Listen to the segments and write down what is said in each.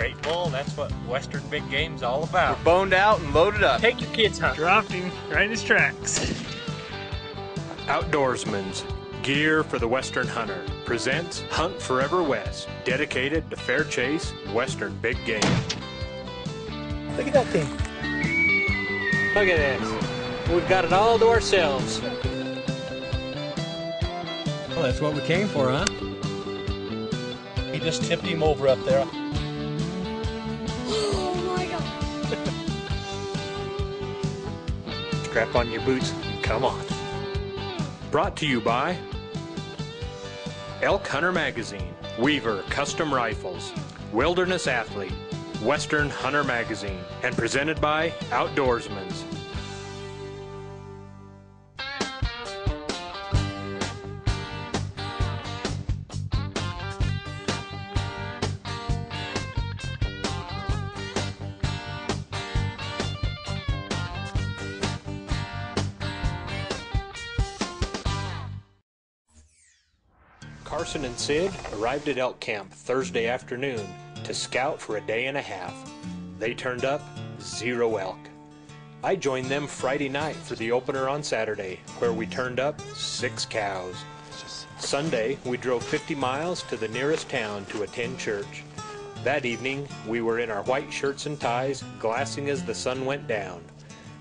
Great bull, that's what Western big game's all about. We're boned out and loaded up. Take your kids hunting. Dropped him right in his tracks. Outdoorsman's Gear for the Western Hunter presents Hunt Forever West, dedicated to fair chase, Western big game. Look at that thing. Look at this. We've got it all to ourselves. Well, that's what we came for, huh? He just tipped him over up there. Oh my God. Strap on your boots and come on. Brought to you by Elk Hunter Magazine, Weaver Custom Rifles, Wilderness Athlete, Western Hunter Magazine, and presented by Outdoorsman's. Carson and Sid arrived at elk camp Thursday afternoon to scout for a day and a half. They turned up 0 elk. I joined them Friday night for the opener on Saturday, where we turned up 6 cows. Sunday, we drove 50 miles to the nearest town to attend church. That evening, we were in our white shirts and ties, glassing as the sun went down.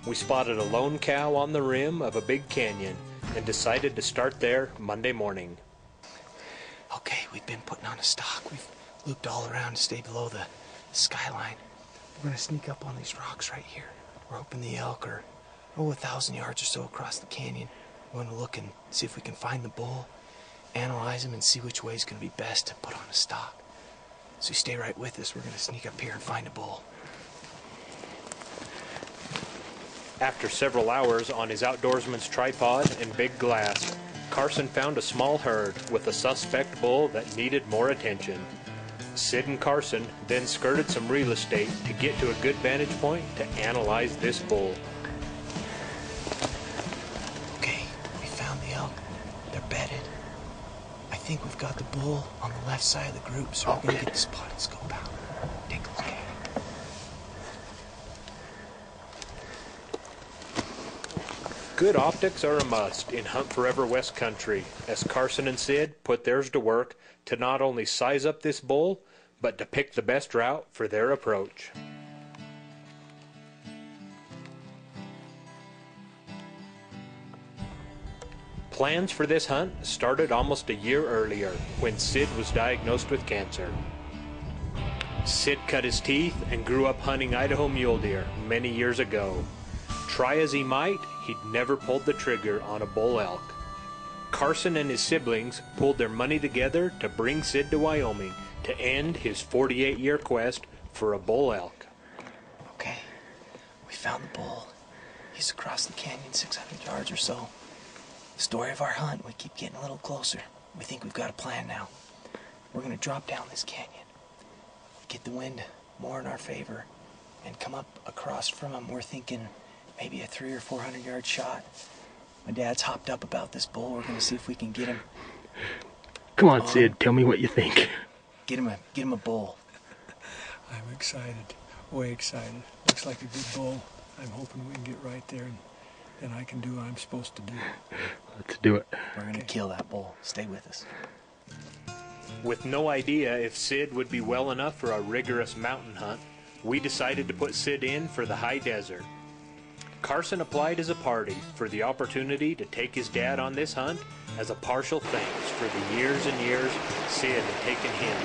We spotted a lone cow on the rim of a big canyon and decided to start there Monday morning. Okay, we've been putting on a stock. We've looped all around to stay below the skyline. We're going to sneak up on these rocks right here. We're hoping the elk are, 1,000 yards or so across the canyon. We want to look and see if we can find the bull, analyze him, and see which way is going to be best to put on a stock. So you stay right with us. We're going to sneak up here and find a bull. After several hours on his Outdoorsman's tripod and big glass, Carson found a small herd with a suspect bull that needed more attention. Sid and Carson then skirted some real estate to get to a good vantage point to analyze this bull. Okay, we found the elk. They're bedded. I think we've got the bull on the left side of the group, so we're going to get the spotted scope out. Take a look at it. Good optics are a must in Hunt Forever West Country, as Carson and Sid put theirs to work to not only size up this bull, but to pick the best route for their approach. Plans for this hunt started almost a year earlier, when Sid was diagnosed with cancer. Sid cut his teeth and grew up hunting Idaho mule deer many years ago. Try as he might, he'd never pulled the trigger on a bull elk. Carson and his siblings pulled their money together to bring Sid to Wyoming to end his 48-year quest for a bull elk. Okay, we found the bull. He's across the canyon 600 yards or so. The story of our hunt, we keep getting a little closer. We think we've got a plan now. We're going to drop down this canyon, get the wind more in our favor, and come up across from him. We're thinking maybe a 300 or 400 yard shot. My dad's hopped up about this bull. We're going to see if we can get him. Come on, Sid, tell me what you think. Get him a bull. I'm excited, way excited. Looks like a good bull. I'm hoping we can get right there and then I can do what I'm supposed to do. Let's do it. We're going to kill that bull. Stay with us. With no idea if Sid would be well enough for a rigorous mountain hunt, we decided to put Sid in for the high desert. Carson applied as a party for the opportunity to take his dad on this hunt as a partial thanks for the years and years Sid had taken him.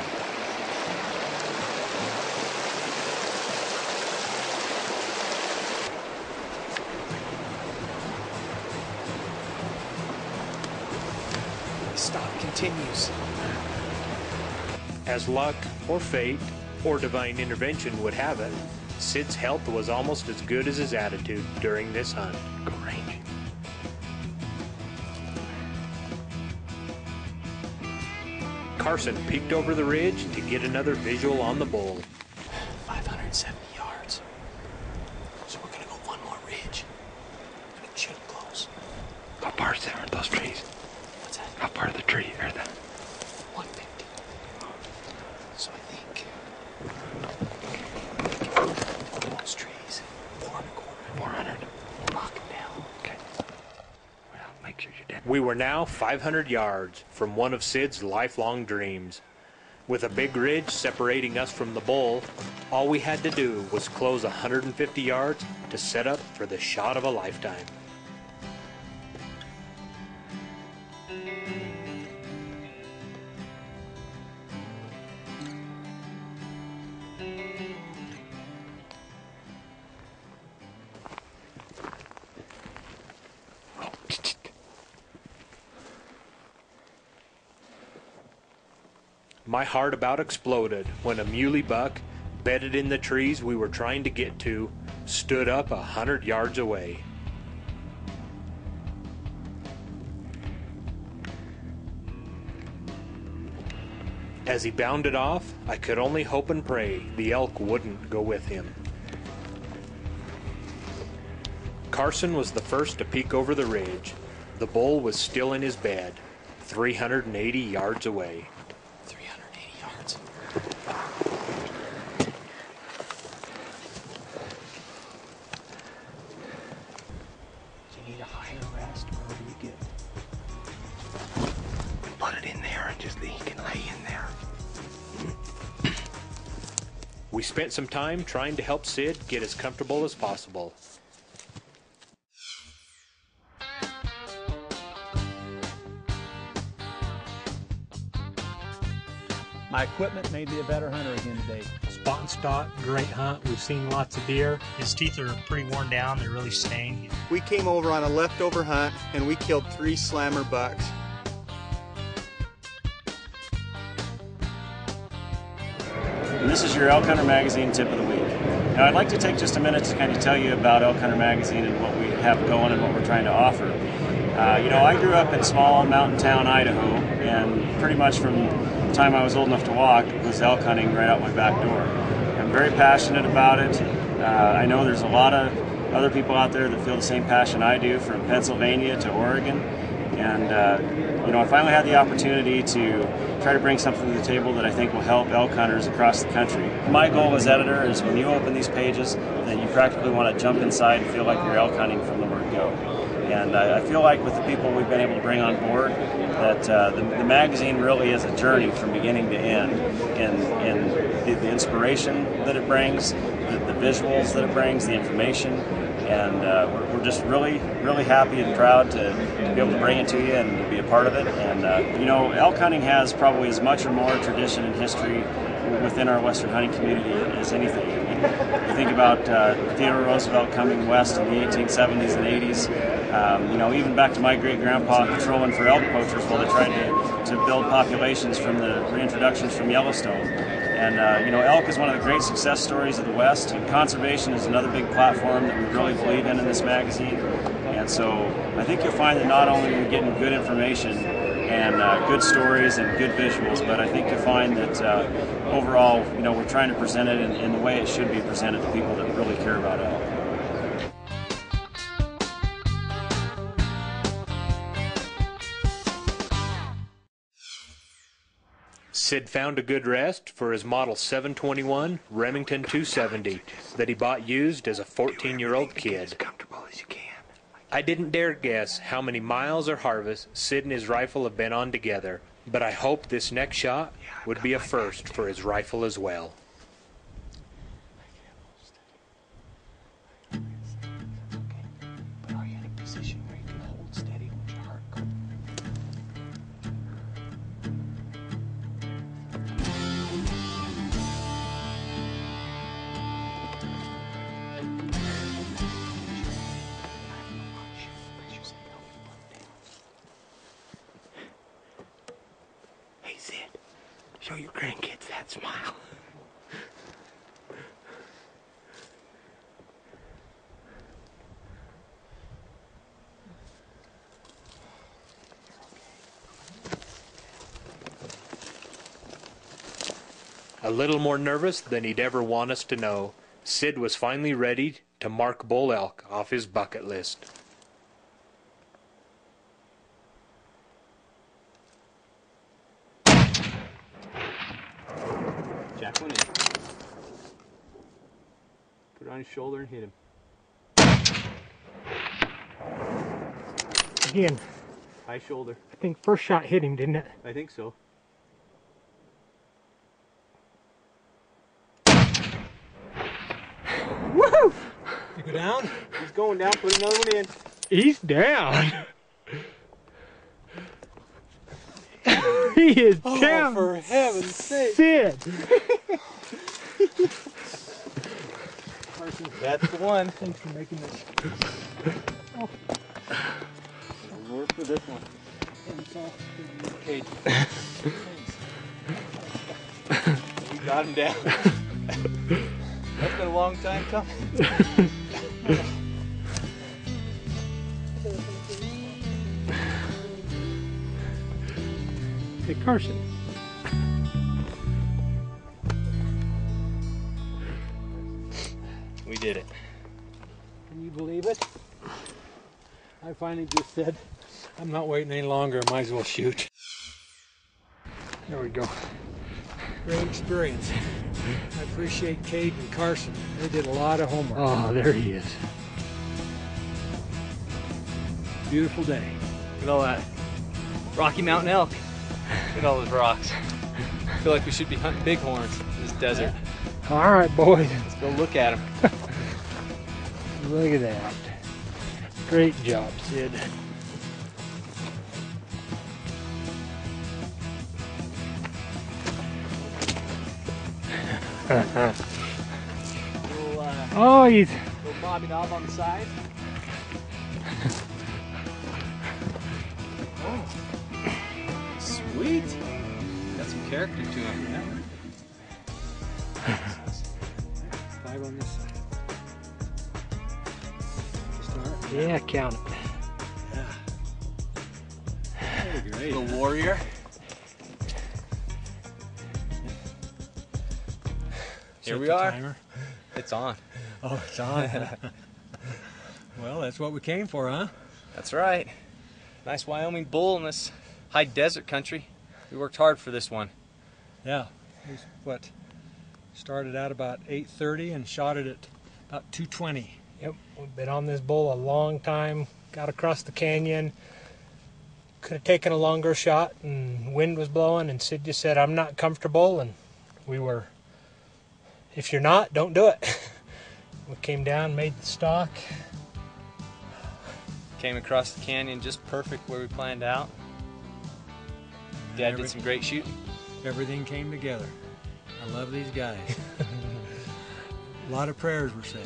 The stalk continues. As luck, or fate, or divine intervention would have it, Sid's health was almost as good as his attitude during this hunt. Go range. Carson peeked over the ridge to get another visual on the bull. 570 yards. So we're going to go one more ridge. We can shoot him close. How far is there in those trees? What's that? How far of the tree are they? 150. So I think We were now 500 yards from one of Sid's lifelong dreams. With a big ridge separating us from the bull, all we had to do was close 150 yards to set up for the shot of a lifetime. My heart about exploded when a muley buck, bedded in the trees we were trying to get to, stood up 100 yards away. As he bounded off, I could only hope and pray the elk wouldn't go with him. Carson was the first to peek over the ridge. The bull was still in his bed, 380 yards away. 380 yards. Do you need a higher rest, or what do you get? Put it in there and just he can lay in there. We spent some time trying to help Sid get as comfortable as possible. My equipment made me a better hunter again today. Spot and stock, great hunt. We've seen lots of deer. His teeth are pretty worn down. They're really stained. We came over on a leftover hunt and we killed 3 slammer bucks. And this is your Elk Hunter Magazine tip of the week. Now I'd like to take just a minute to kind of tell you about Elk Hunter Magazine and what we have going and what we're trying to offer. You know, I grew up in small mountain town Idaho, and pretty much from the time I was old enough to walk was elk hunting right out my back door. I'm very passionate about it. I know there's a lot of other people out there that feel the same passion I do, from Pennsylvania to Oregon. And you know, I finally had the opportunity to try to bring something to the table that I think will help elk hunters across the country. My goal as editor is when you open these pages that you practically want to jump inside and feel like you're elk hunting from the word go. And I feel like with the people we've been able to bring on board that the magazine really is a journey from beginning to end in the inspiration that it brings, the visuals that it brings, the information. And we're just really happy and proud to be able to bring it to you and to be a part of it. And you know, elk hunting has probably as much or more tradition and history within our Western hunting community as anything. You think about Theodore Roosevelt coming west in the 1870s and 80s. You know, even back to my great-grandpa patrolling for elk poachers while they tried to build populations from the reintroductions from Yellowstone. And you know, elk is one of the great success stories of the West, and conservation is another big platform that we really believe in this magazine. And so I think you'll find that not only are you getting good information and good stories and good visuals, but I think you'll find that overall, you know, we're trying to present it in the way it should be presented to people that really care about elk. Sid found a good rest for his Model 721 Remington 270 that he bought used as a 14-year-old kid. As comfortable as you can. I didn't dare guess how many miles or harvests Sid and his rifle have been on together, but I hope this next shot would be a first for his rifle as well. But are you in a position where you can hold steady with your heart going? Hey Sid, show your grandkids that smile. A little more nervous than he'd ever want us to know, Sid was finally ready to mark bull elk off his bucket list. Jack went in. Put it on his shoulder and hit him. Again, High shoulder. I think first shot hit him, didn't it? I think so. Woo! You go down? He's going down. Put another one in. He's down. He is down. For heaven's sake. Sid. That's the one. Thanks for making this. I'll work for this one. Okay. We got him down. That's been a long time coming. Hey, Carson. We did it. Can you believe it? I finally just said, I'm not waiting any longer, I might as well shoot. There we go. Great experience. I appreciate Kate and Carson. They did a lot of homework. Oh, there he is. Beautiful day. Look at all that. Rocky Mountain Elk. Look at all those rocks. I feel like we should be hunting bighorns in this desert. All right, boys. Let's go look at them. Look at that. Great job, Sid. Oh, he's... Little bobby knob on the side. Oh, sweet. Got some character to him. Yeah. 5 on this side. Start. Yeah, count it. Yeah. Great. The warrior. Here we are. Timer. It's on. Oh, it's on. Well, that's what we came for, huh? That's right. Nice Wyoming bull in this high desert country. We worked hard for this one. Yeah. We, what? Started out about 8:30 and shot it at about 2:20. Yep, we've been on this bull a long time. Got across the canyon. Could have taken a longer shot, and wind was blowing, and Sid just said, I'm not comfortable, and we were, if you're not, don't do it. We came down, made the stock. Came across the canyon just perfect where we planned out. Dad did some great shooting. Everything came together. I love these guys. A lot of prayers were said,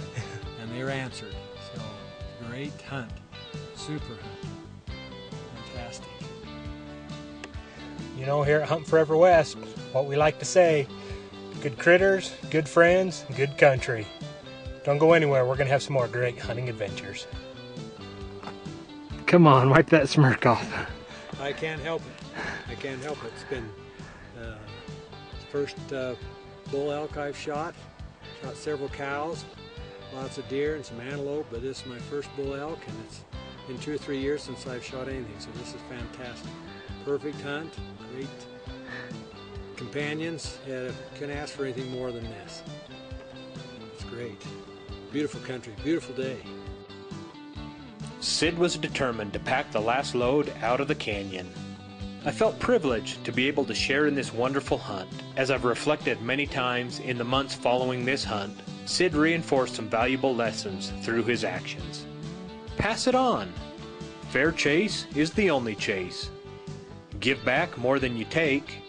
and they were answered. So, great hunt. Super hunt. Fantastic. You know, here at Hunt Forever West, what we like to say, good critters, good friends, good country. Don't go anywhere, we're going to have some more great hunting adventures. Come on, wipe that smirk off. I can't help it. I can't help it. It's been the first bull elk I've shot. Shot several cows, lots of deer and some antelope, but this is my first bull elk, and it's been 2 or 3 years since I've shot anything, so this is fantastic. Perfect hunt, great companions. Yeah, couldn't ask for anything more than this. It's great. Beautiful country, beautiful day. Sid was determined to pack the last load out of the canyon. I felt privileged to be able to share in this wonderful hunt. As I've reflected many times in the months following this hunt, Sid reinforced some valuable lessons through his actions. Pass it on. Fair chase is the only chase. Give back more than you take.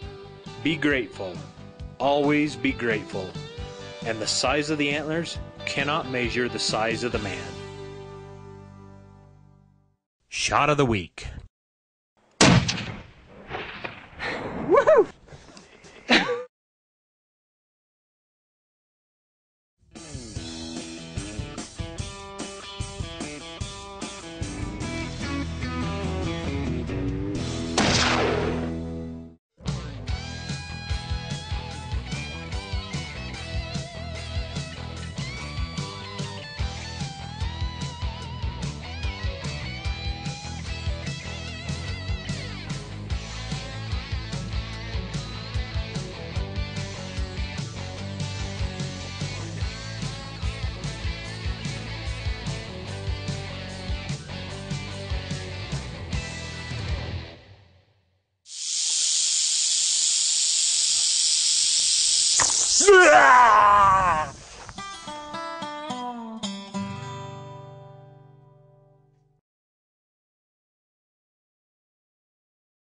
Be grateful. Always be grateful. And the size of the antlers cannot measure the size of the man. Shot of the week. Woohoo! Yes!